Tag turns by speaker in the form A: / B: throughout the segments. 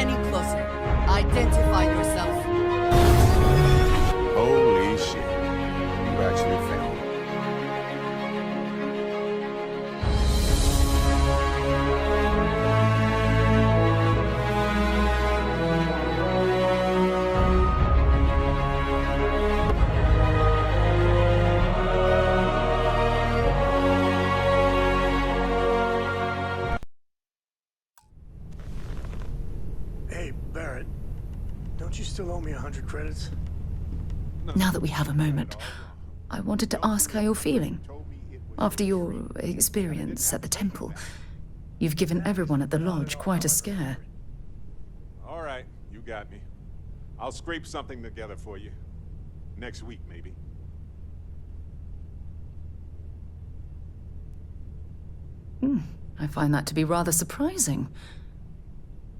A: any closer. Identify yourself.
B: Holy shit. You actually found me.
C: Hey, Barrett. Don't you still owe me 100 credits?
D: Now that we have a moment, I wanted to ask how you're feeling. After your experience at the temple, you've given everyone at the lodge quite a scare.
B: All right, you got me. I'll scrape something together for you. Next week, maybe.
D: I find that to be rather surprising.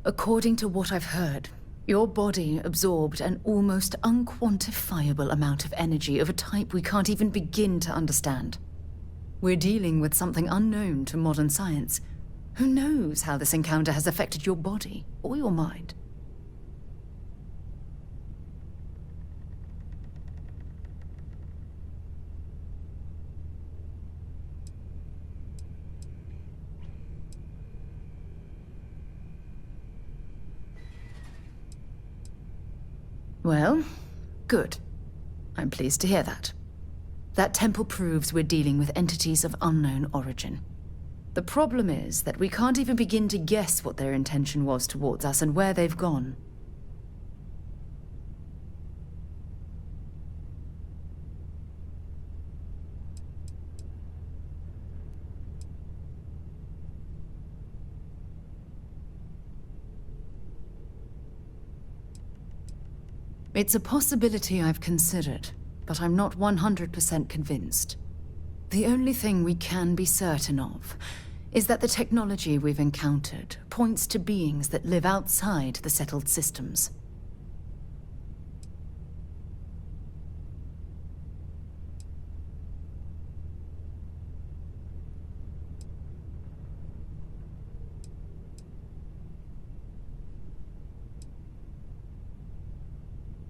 D: According to what I've heard, your body absorbed an almost unquantifiable amount of energy of a type we can't even begin to understand. We're dealing with something unknown to modern science. Who knows how this encounter has affected your body or your mind? Well, good. I'm pleased to hear that. That temple proves we're dealing with entities of unknown origin. The problem is that we can't even begin to guess what their intention was towards us and where they've gone. It's a possibility I've considered, but I'm not 100% convinced. The only thing we can be certain of is that the technology we've encountered points to beings that live outside the settled systems.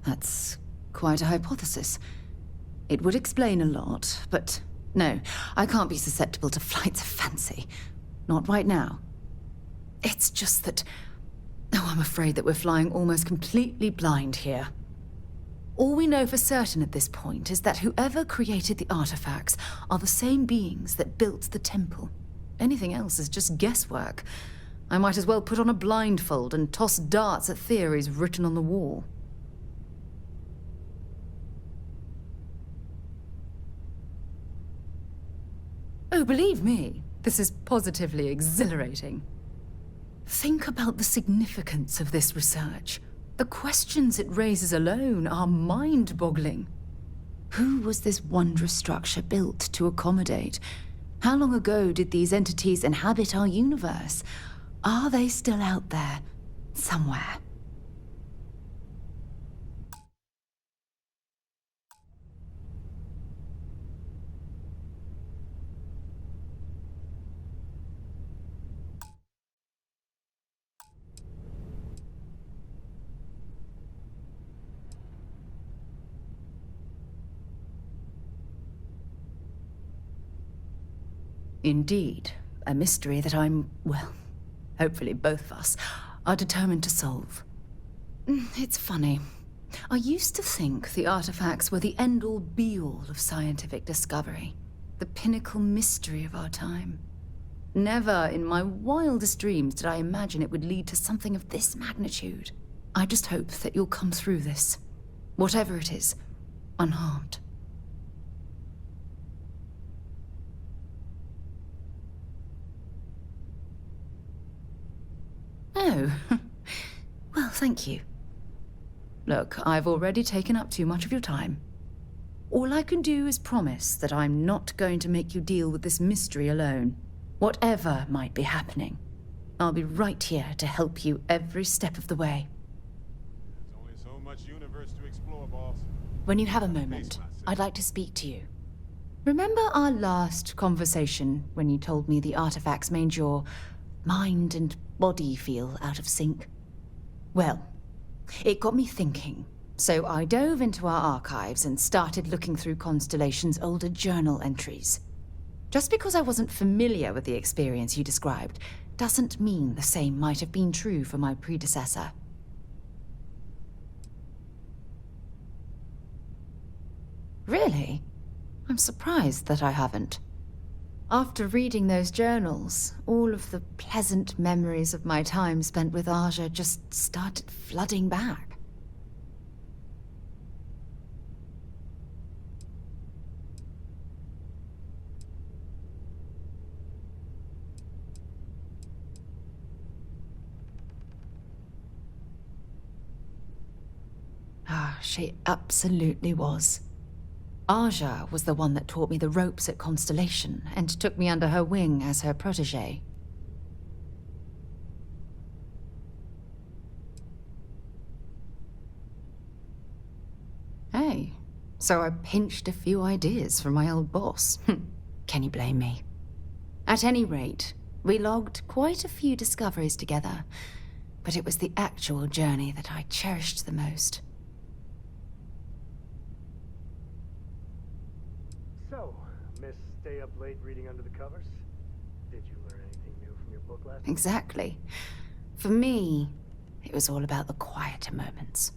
D: That's quite a hypothesis. It would explain a lot, but no, I can't be susceptible to flights of fancy. Not right now. It's just that... Oh, I'm afraid that we're flying almost completely blind here. All we know for certain at this point is that whoever created the artifacts are the same beings that built the temple. Anything else is just guesswork. I might as well put on a blindfold and toss darts at theories written on the wall. Oh, believe me, this is positively exhilarating. Think about the significance of this research. The questions it raises alone are mind-boggling. Who was this wondrous structure built to accommodate? How long ago did these entities inhabit our universe? Are they still out there, somewhere? Indeed, a mystery that I'm, well, hopefully both of us, are determined to solve. It's funny. I used to think the artifacts were the end-all be-all of scientific discovery, the pinnacle mystery of our time. Never in my wildest dreams did I imagine it would lead to something of this magnitude. I just hope that you'll come through this, whatever it is, unharmed. Oh, well, thank you. Look, I've already taken up too much of your time. All I can do is promise that I'm not going to make you deal with this mystery alone. Whatever might be happening, I'll be right here to help you every step of the way.
B: There's only so much universe to explore, boss.
D: When you have a moment, I'd like to speak to you. Remember our last conversation when you told me the artifacts made your mind and body feel out of sync? Well, it got me thinking. So I dove into our archives and started looking through Constellation's older journal entries. Just because I wasn't familiar with the experience you described doesn't mean the same might have been true for my predecessor. Really? I'm surprised that I haven't. After reading those journals, all of the pleasant memories of my time spent with Aja just started flooding back. Ah, she absolutely was. Aja was the one that taught me the ropes at Constellation and took me under her wing as her protégé. Hey, so I pinched a few ideas from my old boss. Can you blame me? At any rate, we logged quite a few discoveries together, but it was the actual journey that I cherished the most.
C: So, Miss Stay Up Late reading under the covers? Did you learn anything new from your book last night?
D: Exactly. For me, it was all about the quieter moments.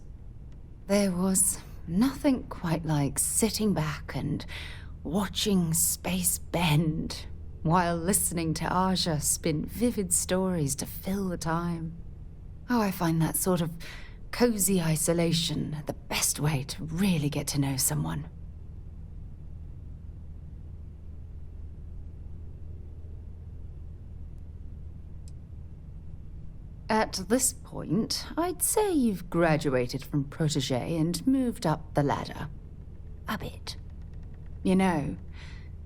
D: There was nothing quite like sitting back and watching space bend while listening to Aja spin vivid stories to fill the time. Oh, I find that sort of cozy isolation the best way to really get to know someone. At this point, I'd say you've graduated from protégé and moved up the ladder. A bit. You know,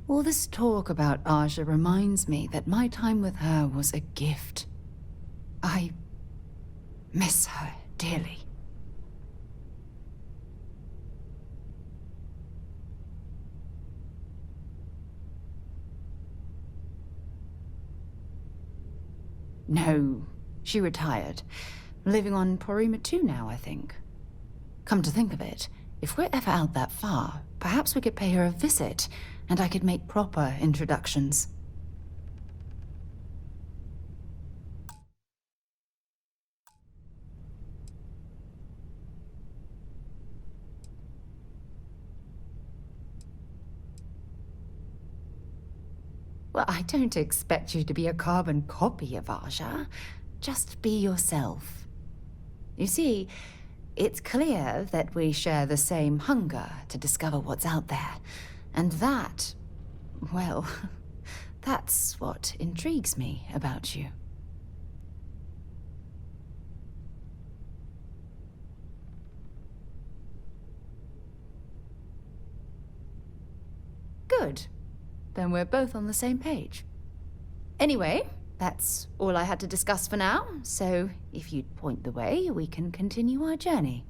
D: all this talk about Aja reminds me that my time with her was a gift. I miss her dearly. No. She retired, living on Porima 2 now, I think. Come to think of it, if we're ever out that far, perhaps we could pay her a visit, and I could make proper introductions. Well, I don't expect you to be a carbon copy of Aja. Just be yourself. You see, it's clear that we share the same hunger to discover what's out there. And that, well, that's what intrigues me about you. Good. Then we're both on the same page. Anyway, that's all I had to discuss for now, so if you'd point the way, we can continue our journey.